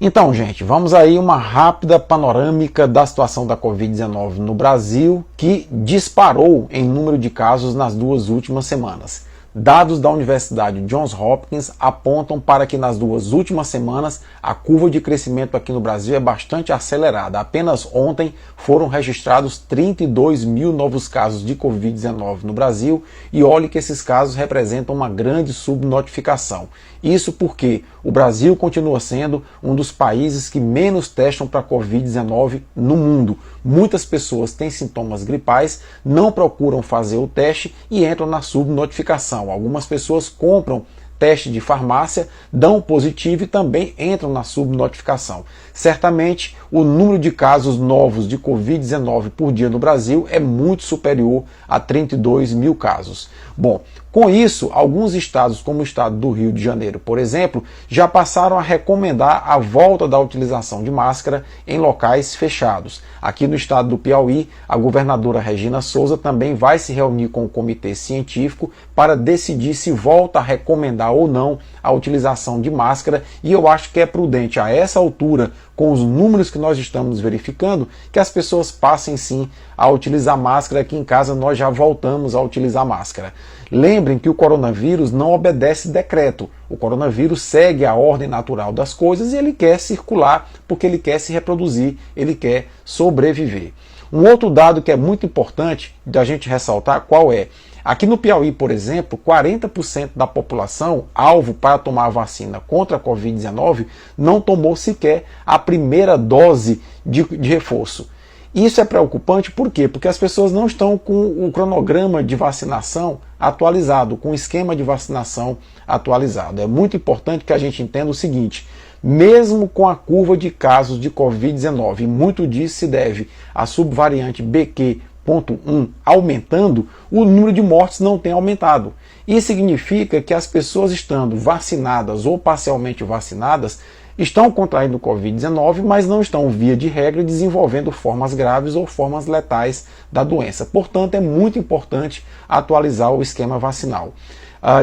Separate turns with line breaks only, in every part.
Então, gente, vamos aí uma rápida panorâmica da situação da Covid-19 no Brasil, que disparou em número de casos nas duas últimas semanas. Dados da Universidade Johns Hopkins apontam para que nas duas últimas semanas a curva de crescimento aqui no Brasil é bastante acelerada. Apenas ontem foram registrados 32 mil novos casos de Covid-19 no Brasil e olhe que esses casos representam uma grande subnotificação. Isso porque o Brasil continua sendo um dos países que menos testam para Covid-19 no mundo. Muitas pessoas têm sintomas gripais, não procuram fazer o teste e entram na subnotificação. Algumas pessoas compram teste de farmácia, dão positivo e também entram na subnotificação. Certamente, o número de casos novos de Covid-19 por dia no Brasil é muito superior a 32 mil casos. Bom, com isso, alguns estados, como o estado do Rio de Janeiro, por exemplo, já passaram a recomendar a volta da utilização de máscara em locais fechados. Aqui no estado do Piauí, a governadora Regina Souza também vai se reunir com o comitê científico para decidir se volta a recomendar ou não a utilização de máscara, e eu acho que é prudente a essa altura, com os números que nós estamos verificando, que as pessoas passem sim a utilizar máscara. Aqui em casa nós já voltamos a utilizar máscara. Lembrem que o coronavírus não obedece decreto. O coronavírus segue a ordem natural das coisas e ele quer circular porque ele quer se reproduzir, ele quer sobreviver. Um outro dado que é muito importante da gente ressaltar qual é? Aqui no Piauí, por exemplo, 40% da população alvo para tomar a vacina contra a Covid-19 não tomou sequer a primeira dose de reforço. Isso é preocupante por quê? Porque as pessoas não estão com o cronograma de vacinação atualizado, com o esquema de vacinação atualizado. É muito importante que a gente entenda o seguinte: mesmo com a curva de casos de Covid-19, muito disso se deve à subvariante BQ.1 aumentando, o número de mortes não tem aumentado. Isso significa que as pessoas estando vacinadas ou parcialmente vacinadas estão contraindo Covid-19, mas não estão, via de regra, desenvolvendo formas graves ou formas letais da doença. Portanto, é muito importante atualizar o esquema vacinal.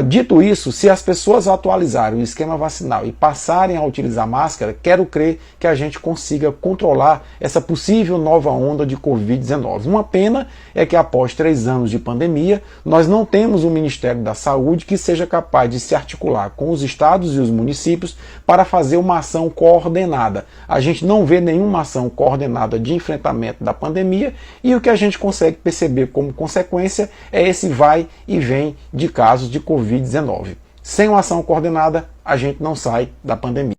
Dito isso, se as pessoas atualizarem o esquema vacinal e passarem a utilizar máscara, quero crer que a gente consiga controlar essa possível nova onda de Covid-19. Uma pena é que após 3 anos de pandemia, nós não temos um Ministério da Saúde que seja capaz de se articular com os estados e os municípios para fazer uma ação coordenada. A gente não vê nenhuma ação coordenada de enfrentamento da pandemia e o que a gente consegue perceber como consequência é esse vai e vem de casos de Covid-19. Sem uma ação coordenada, a gente não sai da pandemia.